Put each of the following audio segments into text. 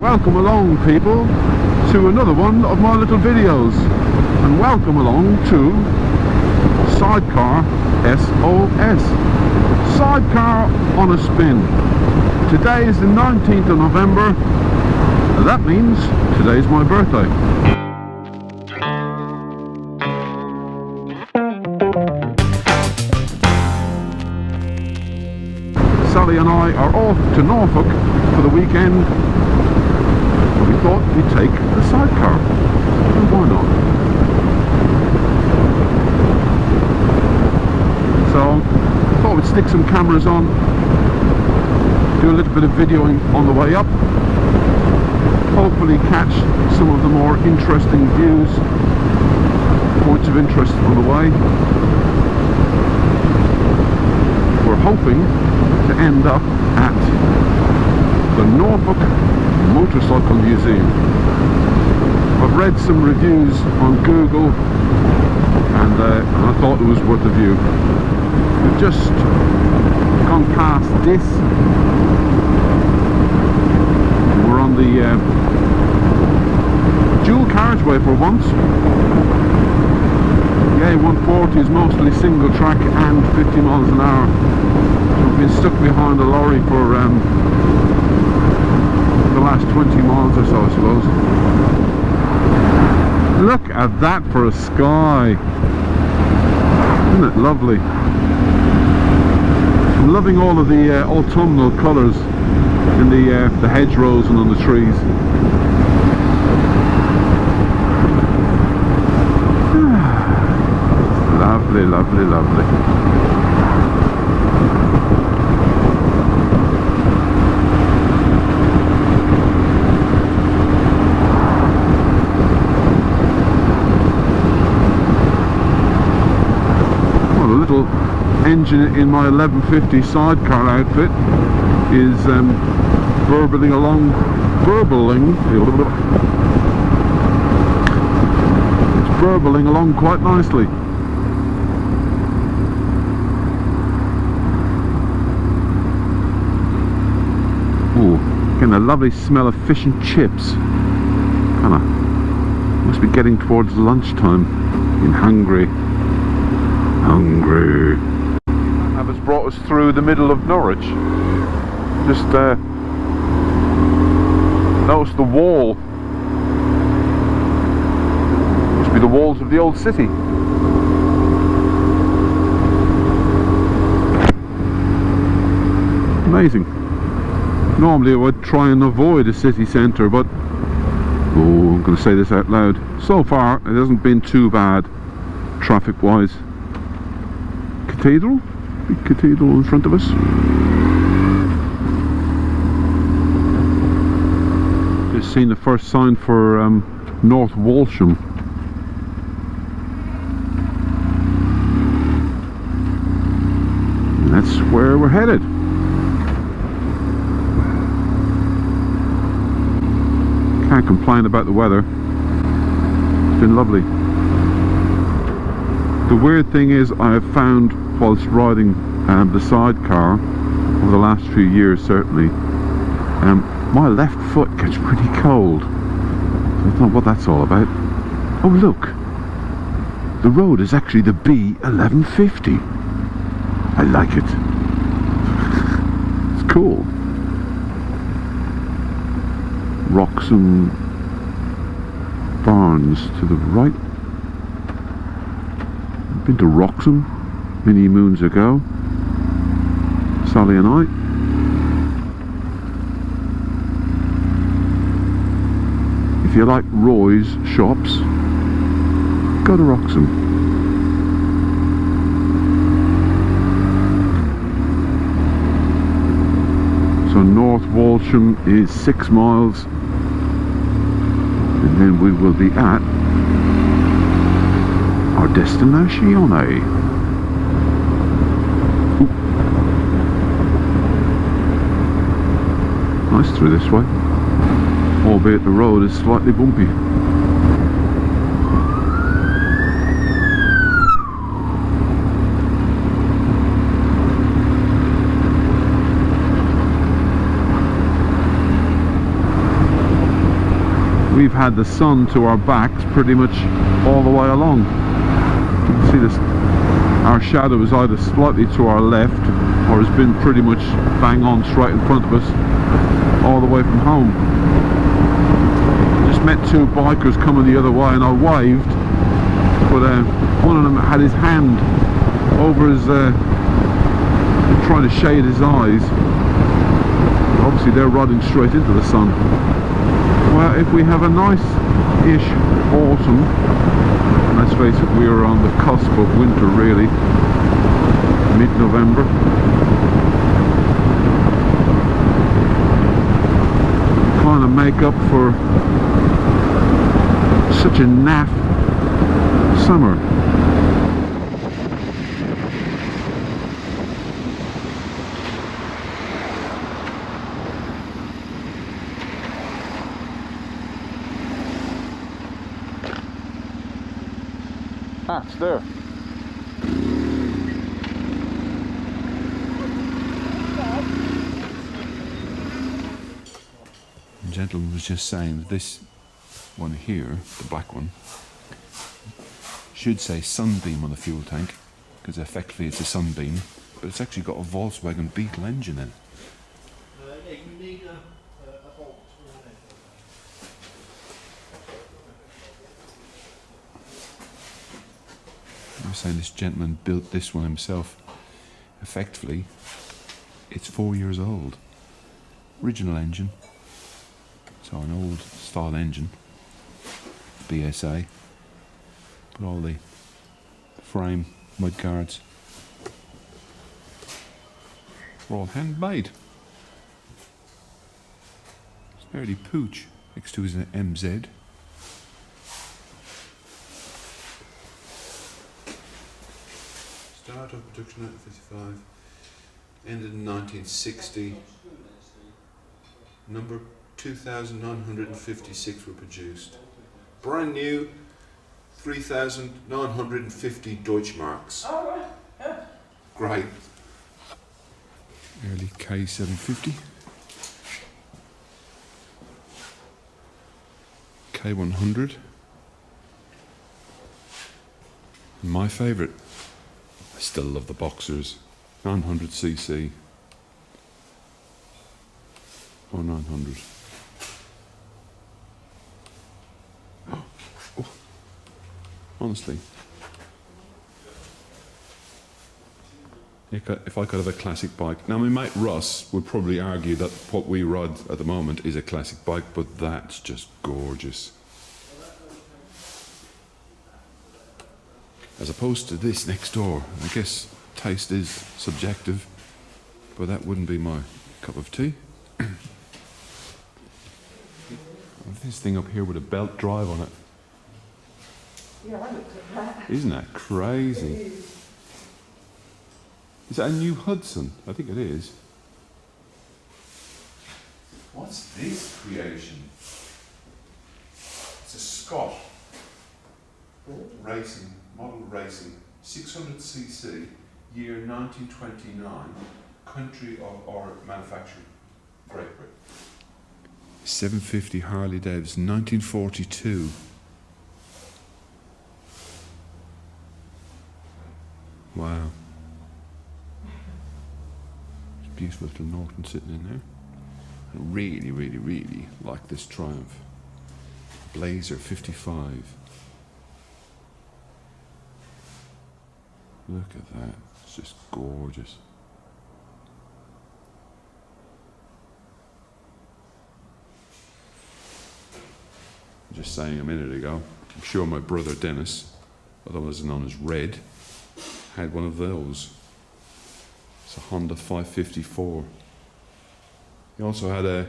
Welcome along, people, to another one of my little videos, and welcome along to Sidecar S.O.S. Sidecar on a spin. Today is the 19th of November, and that means today's my birthday. Sally and I are off to Norfolk for the weekend. We thought we'd take the sidecar, and why not? So I thought we'd stick some cameras on, do a little bit of videoing on the way up, hopefully catch some of the more interesting views, points of interest on the way. We're hoping to end up at the Norfolk Motorcycle Museum. I've read some reviews on Google and I thought it was worth a view. We've just gone past this. We're on the dual carriageway for once. The A140 is mostly single track and 50 miles an hour. So we've been stuck behind a lorry for the last 20 miles or so, I suppose. Look at that for a sky. Isn't it lovely? I'm loving all of the autumnal colours in the hedgerows and on the trees. Lovely, lovely, lovely. Engine in my 1150 sidecar outfit is burbling along quite nicely. Ooh, getting a lovely smell of fish and chips. Kinda must be getting towards lunchtime in Hungary. Has brought us through the middle of Norwich. Just notice the wall. Must be the walls of the old city. Amazing. Normally I would try and avoid a city centre, but I'm going to say this out loud. So far it hasn't been too bad traffic wise. Cathedral? Big cathedral in front of us. Just seen the first sign for North Walsham. And that's where we're headed. Can't complain about the weather. It's been lovely. The weird thing is I have found whilst riding the sidecar over the last few years, certainly, my left foot gets pretty cold. So I don't know what that's all about. Oh look, the road is actually the B1150. I like it. It's cool. Wroxham Barns to the right. I've been to Wroxham many moons ago, Sally and I. If you like Roy's shops, go to Wroxham. So North Walsham is 6 miles, and then we will be at our destination. Nice through this way, albeit the road is slightly bumpy. we've had the sun to our backs pretty much all the way along. You can see this, our shadow is either slightly to our left or has been pretty much bang on straight in front of us all the way from home. Just met two bikers coming the other way and I waved, but one of them had his hand over his trying to shade his eyes. Obviously they're riding straight into the sun. Well, if we have a nice-ish autumn, let's face it, we are on the cusp of winter really, mid-November. Kind of make up for such a naff summer. It's there. The gentleman was just saying that this one here, the black one, should say Sunbeam on the fuel tank, because effectively it's a Sunbeam, but it's actually got a Volkswagen Beetle engine in it. You need a bolt. I was saying this gentleman built this one himself. Effectively, it's 4 years old. Original engine. So an old style engine. BSA. But all the frame, mud guards, were all handmade. It's fairly pooch. Next to is an MZ. Start of production 1955, ended in 1960. Number 2,956 were produced. Brand new 3,950 Deutschmarks. Oh, right. Yeah. Great. Early K750. K100. My favourite. I still love the Boxers. 900cc. Or 900. Oh. Honestly. If I could have a classic bike. Now my mate Russ would probably argue that what we ride at the moment is a classic bike, but that's just gorgeous. As opposed to this next door. I guess taste is subjective, but that wouldn't be my cup of tea. This thing up here with a belt drive on it. Yeah, I looked at that. Isn't that crazy? Is that a new Hudson? I think it is. What's this creation? It's a Scott racing, model racing, 600cc, year 1929, country of or manufacture, Great Britain. 750 Harley Davidson, 1942. Wow. Beautiful little Norton sitting in there. I really, really, really like this Triumph. Blazer 55. Look at that. It's just gorgeous. Just saying a minute ago, I'm sure my brother Dennis, otherwise known as Red, had one of those. It's a Honda 554. He also had a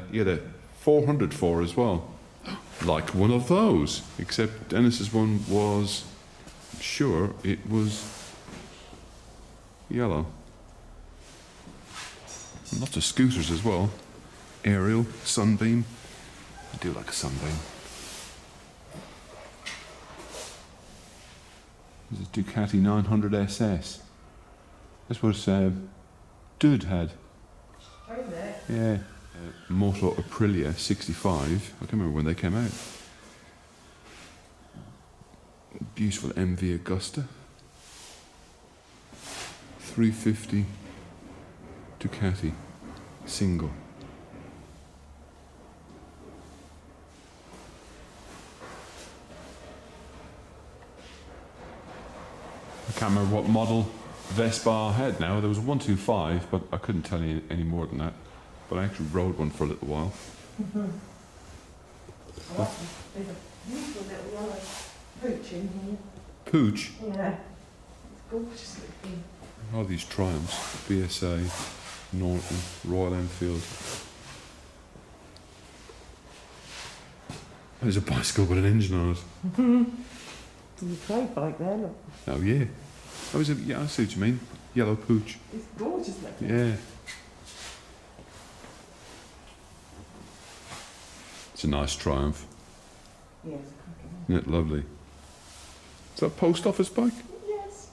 404 as well, like one of those, except Dennis's one was, I'm sure it was yellow. And lots of scooters as well. Aerial, Sunbeam. I do like a Sunbeam. There's a Ducati 900 SS. That's what Dude had. Oh, there. Yeah. Moto Aprilia 65. I can't remember when they came out. Beautiful MV Augusta. 350 Ducati single. I can't remember what model Vespa I had now. There was a 125, but I couldn't tell you any more than that. But I actually rode one for a little while. There's a beautiful little yellow pooch in here. Pooch. Yeah. It's gorgeous looking. All these Triumphs, BSA, Norton, Royal Enfield. There's a bicycle with an engine on it. There's a trade bike there, look. Oh yeah. Oh, is it? Yeah, I see what you mean. Yellow Pooch. It's gorgeous looking. Yeah. It's a nice Triumph. Yeah, it's a cracking one. Isn't it lovely? Is that a post office bike? Yes.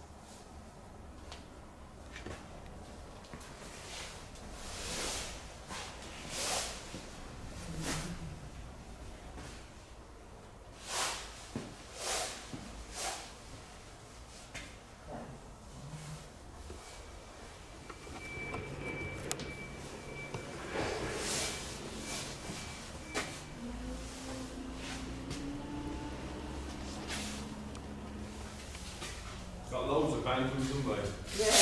Got loads of bantam's, haven't they? Yeah.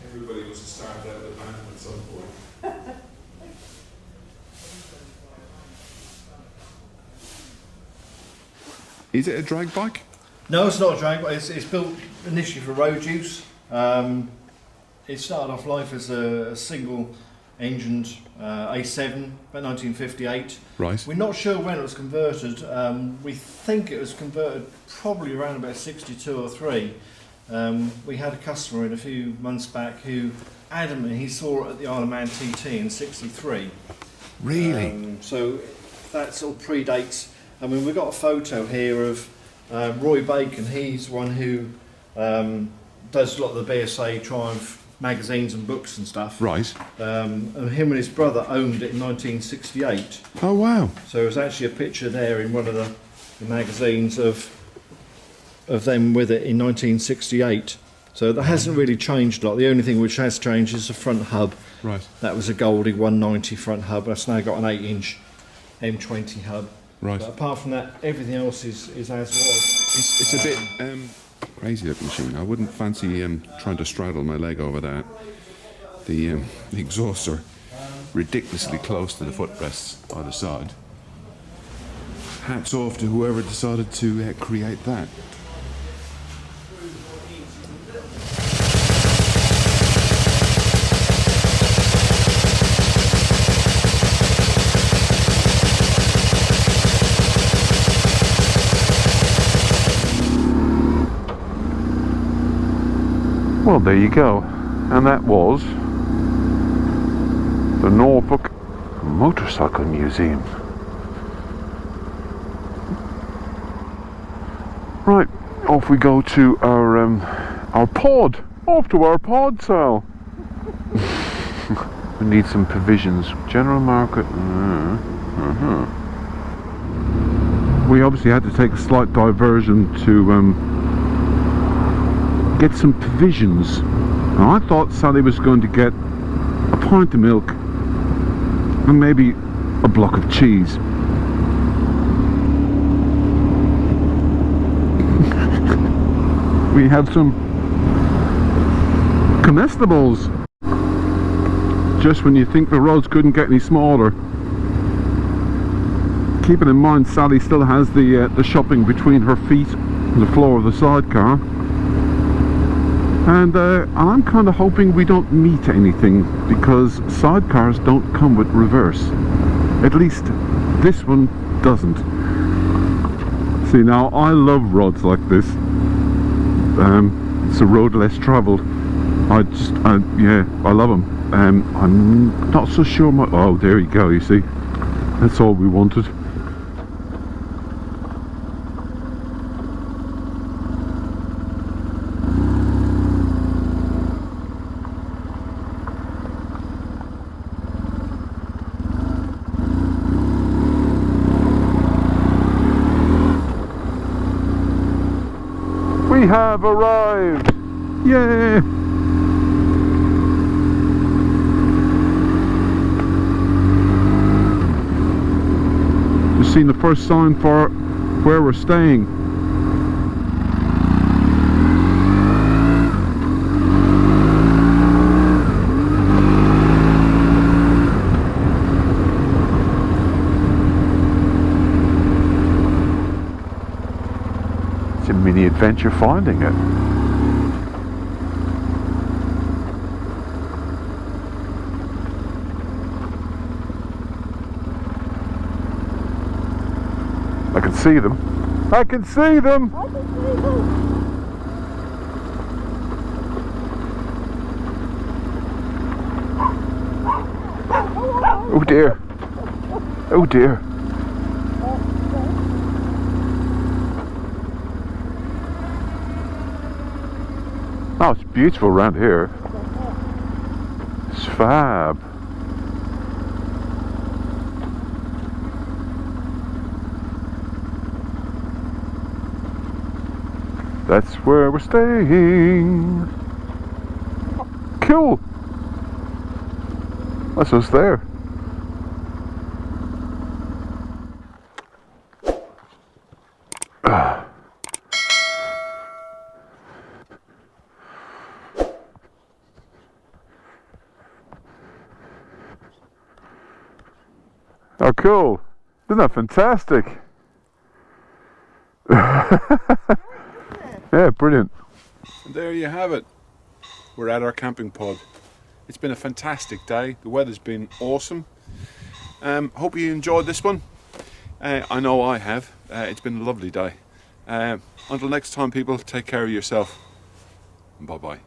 Everybody was to start out with a bantam at some point. Is it a drag bike? No, it's not a drag, but it's built initially for road use. It started off life as a single engined A7, about 1958. Right. We're not sure when it was converted. We think it was converted probably around about 62 or 3. We had a customer in a few months back who adamantly he saw it at the Isle of Man TT in 63. Really? So that sort of predates. I mean, we've got a photo here of Roy Bacon. He's one who does a lot of the BSA Triumph magazines and books and stuff. Right. And him and his brother owned it in 1968. Oh wow. So there's actually a picture there in one of the magazines of them with it in 1968. So that hasn't really changed a lot. The only thing which has changed is the front hub. Right. That was a Goldie 190 front hub. That's now got an 8-inch M20 hub. Right. But apart from that, everything else is as was. It's a bit crazy looking machine. I wouldn't fancy trying to straddle my leg over that. The exhausts are ridiculously close to the footrests either side. Hats off to whoever decided to create that. Well, there you go. And that was the Norfolk Motorcycle Museum. Right, off we go to our pod. Off to our pod, Sal. We need some provisions. General market. We obviously had to take a slight diversion to get some provisions. Now, I thought Sally was going to get a pint of milk and maybe a block of cheese. We had some comestibles just when you think the roads couldn't get any smaller. Keeping in mind Sally still has the shopping between her feet and the floor of the sidecar. And I'm kind of hoping we don't meet anything, because sidecars don't come with reverse. At least this one doesn't. See, now I love roads like this. It's a road less travelled. Yeah, I love them. I'm not so sure oh, there you go, you see. That's all we wanted. have arrived! Yay! Just seen the first sign for where we're staying. It's a mini adventure finding it. I can see them. I can see them! I can see them. Oh dear. Oh dear. Oh, it's beautiful around here. It's fab. That's where we're staying. Cool. That's us there. Oh, cool. Isn't that fantastic? Yeah, brilliant. And there you have it. We're at our camping pod. It's been a fantastic day. The weather's been awesome. Hope you enjoyed this one. I know I have. It's been a lovely day. Until next time, people, take care of yourself. Bye-bye.